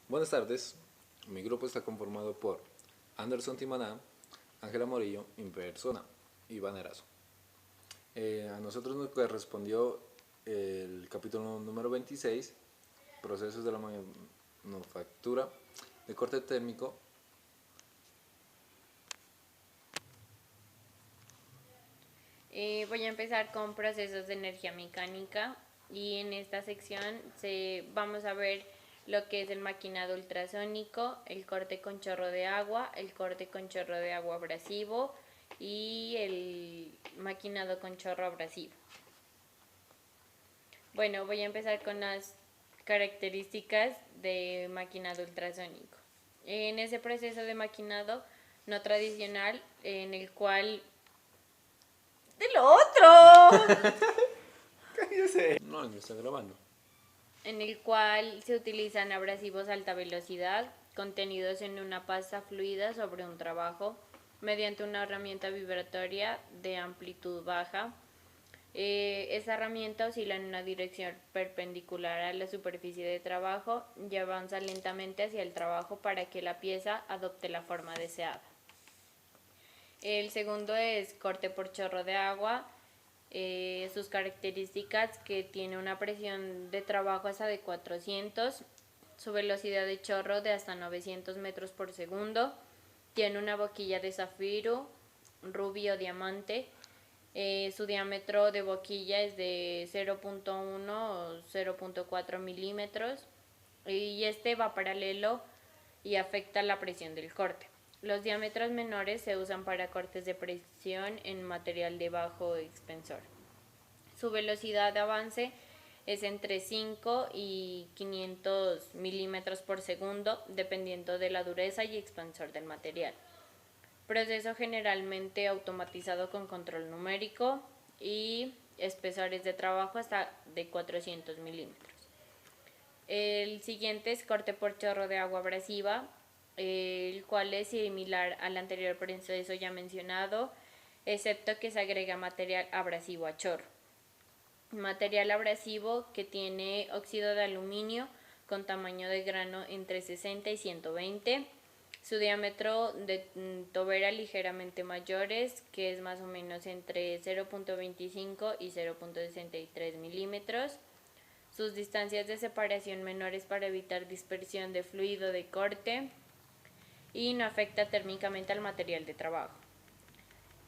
Buenas tardes, mi grupo está conformado por Anderson Timaná, Ángela Morillo en persona, Iván Erazo. A nosotros nos correspondió el capítulo número 26, procesos de la manufactura de corte térmico. Voy a empezar con procesos de energía mecánica y en esta sección vamos a ver lo que es el maquinado ultrasónico, el corte con chorro de agua, el corte con chorro de agua abrasivo y el maquinado con chorro abrasivo. Bueno, voy a empezar con las características de maquinado ultrasónico. En ese proceso de maquinado no tradicional, en el cual ¡del otro! No, no está grabando. En el cual se utilizan abrasivos a alta velocidad contenidos en una pasta fluida sobre un trabajo mediante una herramienta vibratoria de amplitud baja. Esa herramienta oscila en una dirección perpendicular a la superficie de trabajo y avanza lentamente hacia el trabajo para que la pieza adopte la forma deseada. El segundo es corte por chorro de agua. Sus características: que tiene una presión de trabajo hasta de 400, su velocidad de chorro de hasta 900 metros por segundo, tiene una boquilla de zafiro, rubí o diamante, su diámetro de boquilla es de 0.1 o 0.4 milímetros y este va paralelo y afecta la presión del corte. Los diámetros menores se usan para cortes de presión en material de bajo expensor. Su velocidad de avance es entre 5 y 500 milímetros por segundo, dependiendo de la dureza y expansor del material. Proceso generalmente automatizado con control numérico y espesores de trabajo hasta de 400 milímetros. El siguiente es corte por chorro de agua abrasiva, el cual es similar al anterior proceso ya mencionado, excepto que se agrega material abrasivo a chorro. Material abrasivo que tiene óxido de aluminio con tamaño de grano entre 60 y 120, su diámetro de tobera ligeramente mayores, que es más o menos entre 0.25 y 0.63 milímetros, sus distancias de separación menores para evitar dispersión de fluido de corte y no afecta térmicamente al material de trabajo.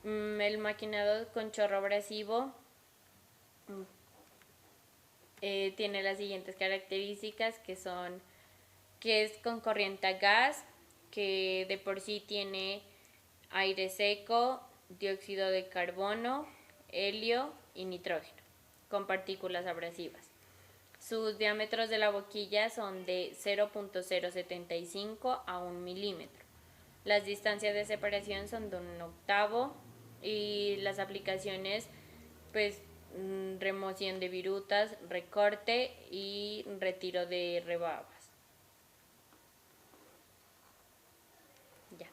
El maquinado con chorro abrasivo tiene las siguientes características, que es con corriente a gas, que de por sí tiene aire seco, dióxido de carbono, helio y nitrógeno, con partículas abrasivas. Sus diámetros de la boquilla son de 0.075 a 1 milímetro. Las distancias de separación son de 1/8 y las aplicaciones, pues, remoción de virutas, recorte y retiro de rebabas. Ya.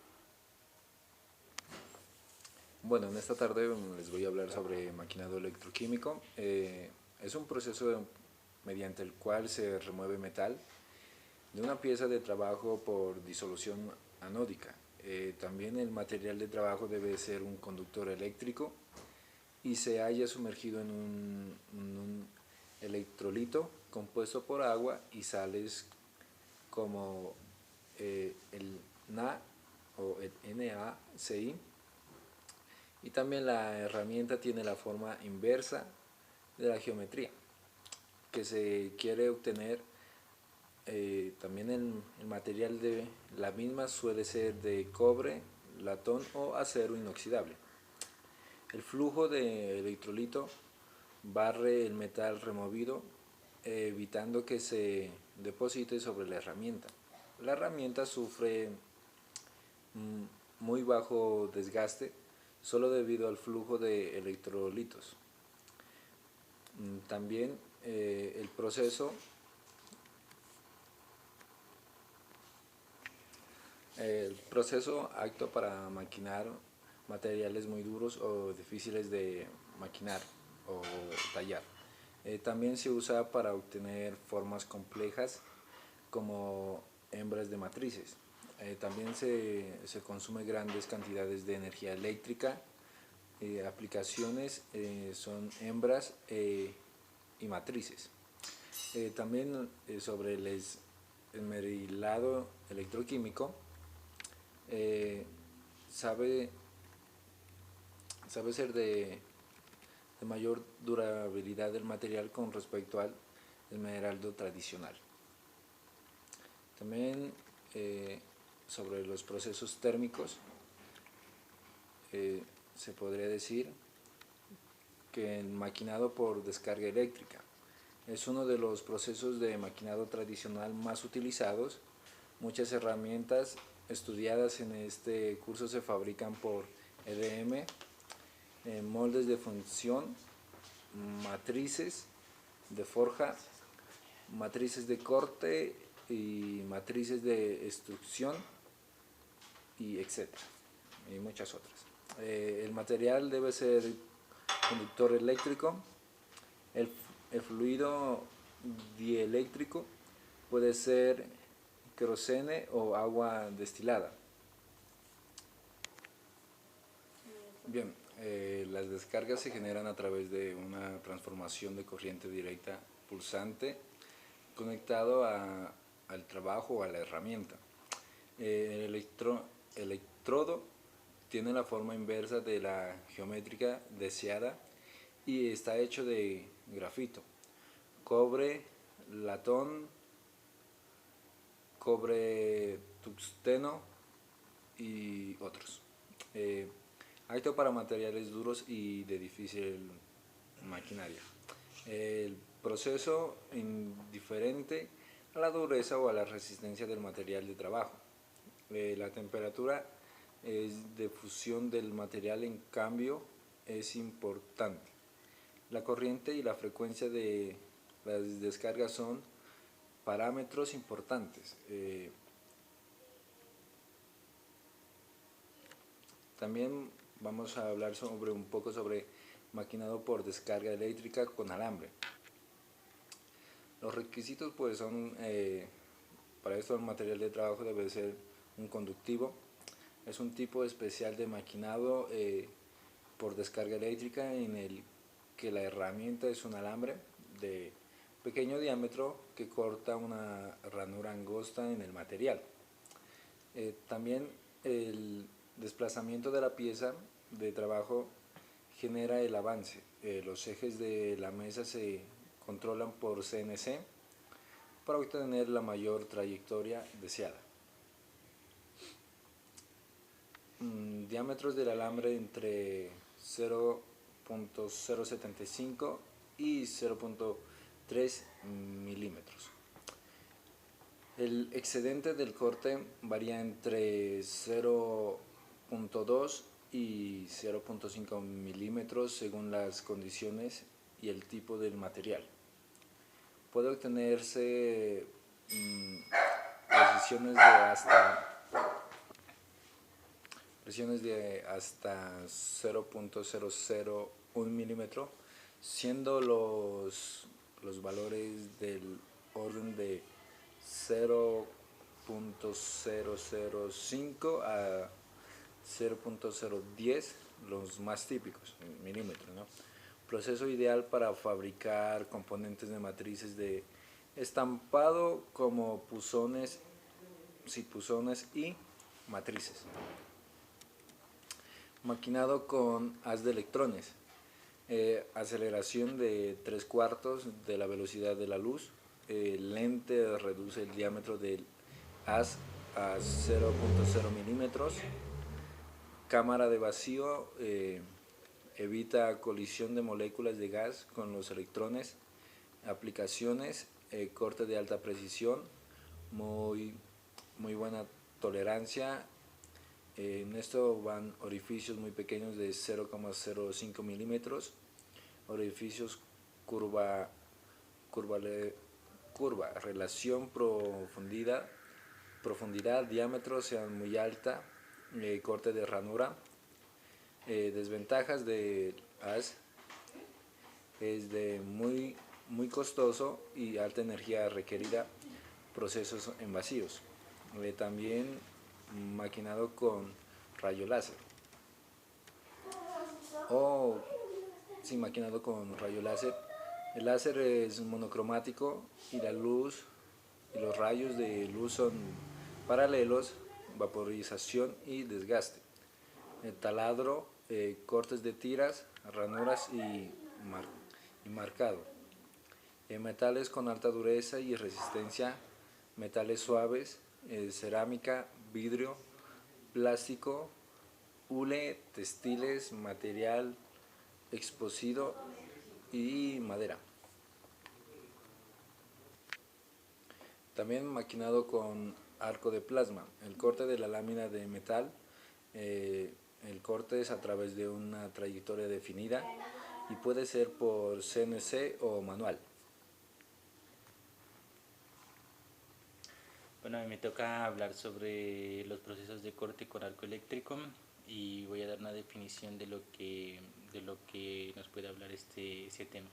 Bueno, en esta tarde les voy a hablar sobre maquinado electroquímico. Es un proceso mediante el cual se remueve metal de una pieza de trabajo por disolución anódica. También el material de trabajo debe ser un conductor eléctrico y se halla sumergido en un electrolito compuesto por agua y sales como el Na o el NaCl, y también la herramienta tiene la forma inversa de la geometría que se quiere obtener. También el material de la misma suele ser de cobre, latón o acero inoxidable. El flujo de electrolito barre el metal removido, evitando que se deposite sobre la herramienta. La herramienta sufre muy bajo desgaste solo debido al flujo de electrolitos. También el proceso apto para maquinar materiales muy duros o difíciles de maquinar o tallar. También se usa para obtener formas complejas como hembras de matrices. También se consume grandes cantidades de energía eléctrica. Aplicaciones son hembras y matrices. También sobre el esmerilado electroquímico, sabe ser de mayor durabilidad del material con respecto al esmeraldo tradicional. También sobre los procesos térmicos, se podría decir que el maquinado por descarga eléctrica es uno de los procesos de maquinado tradicional más utilizados. Muchas herramientas estudiadas en este curso se fabrican por EDM, moldes de función, matrices de forja, matrices de corte y matrices de extrusión, y etcétera, y muchas otras. El material debe ser conductor eléctrico. El fluido dieléctrico puede ser querosene o agua destilada. Bien, las descargas se generan a través de una transformación de corriente directa pulsante conectado al trabajo o a la herramienta. El electrodo tiene la forma inversa de la geométrica deseada y está hecho de grafito, cobre, latón, cobre tungsteno y otros. Apto para materiales duros y de difícil maquinaria. El proceso indiferente a la dureza o a la resistencia del material de trabajo. La temperatura de fusión del material, en cambio, es importante. La corriente y la frecuencia de las descargas son parámetros importantes. También vamos a hablar un poco sobre maquinado por descarga eléctrica con alambre. Los requisitos pues son, para esto el material de trabajo debe ser un conductivo. Es un tipo especial de maquinado por descarga eléctrica en el que la herramienta es un alambre de pequeño diámetro que corta una ranura angosta en el material. También el desplazamiento de la pieza de trabajo genera el avance. Los ejes de la mesa se controlan por CNC para obtener la mayor trayectoria deseada. Diámetros del alambre entre 0.075 y 0.3 milímetros. El excedente del corte varía entre 0.2 y 0.5 milímetros según las condiciones y el tipo del material. Puede obtenerse presiones de hasta 0.001 milímetro, siendo los valores del orden de 0.005 a 0.010 los más típicos, en milímetros, ¿no? Proceso ideal para fabricar componentes de matrices de estampado como puzones y matrices. Maquinado con haz de electrones, aceleración de 3/4 de la velocidad de la luz. Lente reduce el diámetro del haz a 0.0 milímetros. Cámara de vacío evita colisión de moléculas de gas con los electrones. Aplicaciones, corte de alta precisión, muy buena tolerancia. En esto van orificios muy pequeños de 0.05 milímetros, orificios curva, relación profundidad, diámetro sean muy alta, corte de ranura. Desventajas de haz es de muy costoso y alta energía requerida, procesos en vacíos. También maquinado con rayo láser o sí, maquinado con rayo láser. El láser es monocromático y la luz y los rayos de luz son paralelos, vaporización y desgaste. El taladro, cortes de tiras, ranuras y marcado. Metales con alta dureza y resistencia, metales suaves, cerámica, vidrio, plástico, hule, textiles, material exposido y madera. También maquinado con arco de plasma. El corte de la lámina de metal, el corte es a través de una trayectoria definida y puede ser por CNC o manual. Bueno, a mí me toca hablar sobre los procesos de corte con arco eléctrico y voy a dar una definición de lo que nos puede hablar ese tema.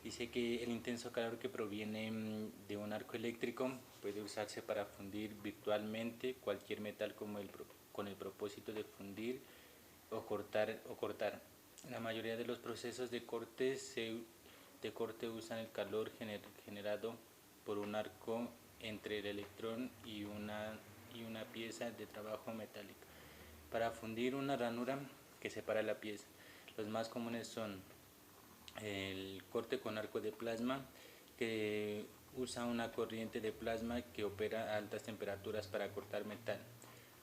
Dice que el intenso calor que proviene de un arco eléctrico puede usarse para fundir virtualmente cualquier metal con el propósito de fundir o cortar. La mayoría de los procesos de corte usan el calor generado por un arco entre el electrón y una pieza de trabajo metálica para fundir una ranura que separa la pieza. Los más comunes son el corte con arco de plasma, que usa una corriente de plasma que opera a altas temperaturas para cortar metal.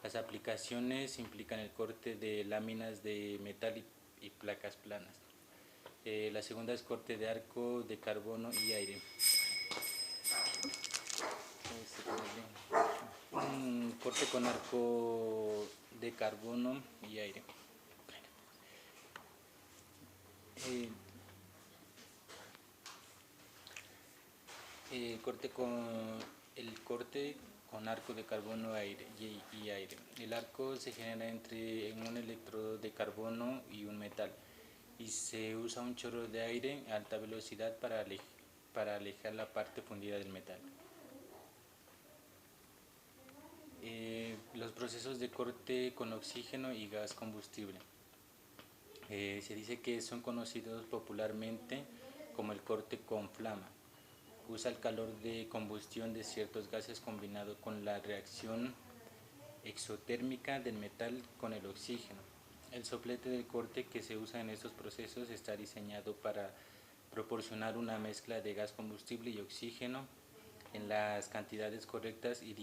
Las aplicaciones implican el corte de láminas de metal y placas planas. La segunda es corte de arco de carbono y aire. Corte con arco de carbono y aire. El corte con arco de carbono y aire. El arco se genera en un electrodo de carbono y un metal y se usa un chorro de aire a alta velocidad para alejar la parte fundida del metal. Los procesos de corte con oxígeno y gas combustible. Se dice que son conocidos popularmente como el corte con flama. Usa el calor de combustión de ciertos gases combinado con la reacción exotérmica del metal con el oxígeno. El soplete del corte que se usa en estos procesos está diseñado para proporcionar una mezcla de gas combustible y oxígeno en las cantidades correctas y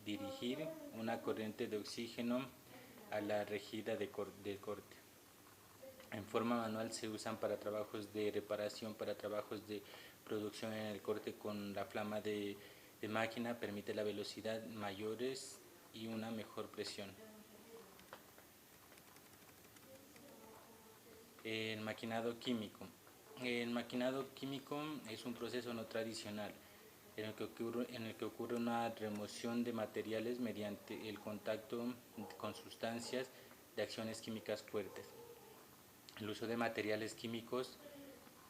dirigir una corriente de oxígeno a la rejilla del corte. En forma manual se usan para trabajos de reparación, para trabajos de producción. En el corte con la flama de máquina permite la velocidad mayores y una mejor presión. El maquinado químico. El maquinado químico es un proceso no tradicional en el que ocurre una remoción de materiales mediante el contacto con sustancias de acciones químicas fuertes. El uso de materiales químicos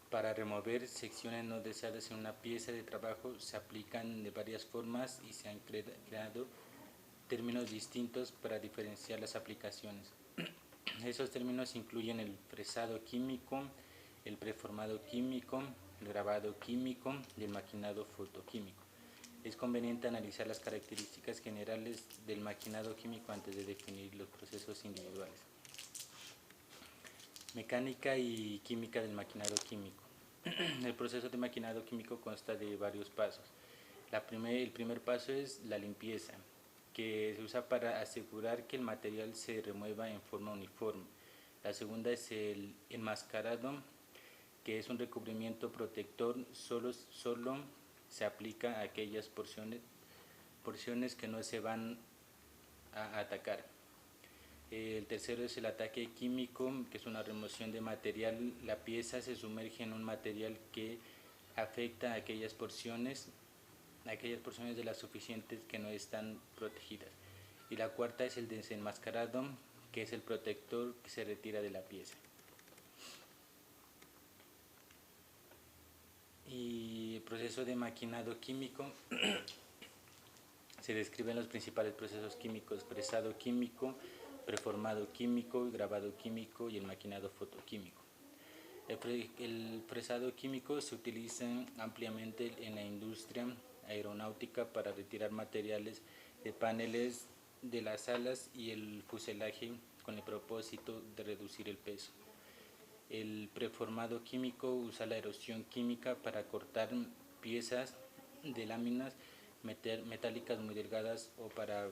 para remover secciones no deseadas en una pieza de trabajo se aplican de varias formas y se han creado términos distintos para diferenciar las aplicaciones. Esos términos incluyen el fresado químico, el preformado químico, el grabado químico y el maquinado fotoquímico. Es conveniente analizar las características generales del maquinado químico antes de definir los procesos individuales. Mecánica y química del maquinado químico. El proceso de maquinado químico consta de varios pasos. El primer paso es la limpieza, que se usa para asegurar que el material se remueva en forma uniforme. La segunda es el enmascarado, que es un recubrimiento protector, solo se aplica a aquellas porciones que no se van a atacar. El tercero es el ataque químico, que es una remoción de material. La pieza se sumerge en un material que afecta a aquellas porciones de las suficientes que no están protegidas. Y la cuarta es el desenmascarado, que es el protector que se retira de la pieza. Y el proceso de maquinado químico Se describen los principales procesos químicos: fresado químico, preformado químico, grabado químico y el maquinado fotoquímico. El fresado químico se utiliza ampliamente en la industria aeronáutica para retirar materiales de paneles de las alas y el fuselaje con el propósito de reducir el peso. El preformado químico usa la erosión química para cortar piezas de láminas metálicas muy delgadas o para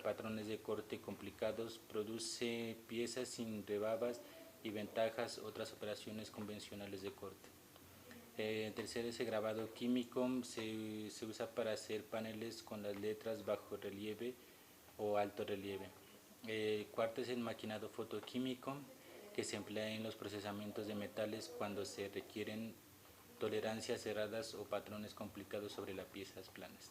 patrones de corte complicados. Produce piezas sin rebabas y ventajas otras operaciones convencionales de corte. Tercero, ese grabado químico se usa para hacer paneles con las letras bajo relieve o alto relieve. Cuarto es el maquinado fotoquímico, que se emplea en los procesamientos de metales cuando se requieren tolerancias cerradas o patrones complicados sobre las piezas planas.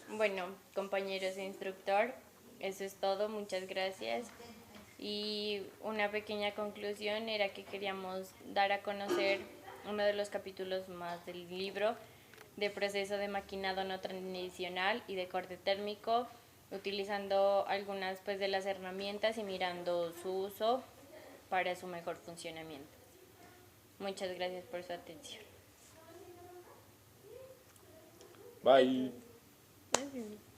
Bueno, compañeros de instructor, eso es todo, muchas gracias. Y una pequeña conclusión era que queríamos dar a conocer uno de los capítulos más del libro de proceso de maquinado no tradicional y de corte térmico, utilizando algunas de las herramientas y mirando su uso para su mejor funcionamiento. Muchas gracias por su atención. Bye. Gracias.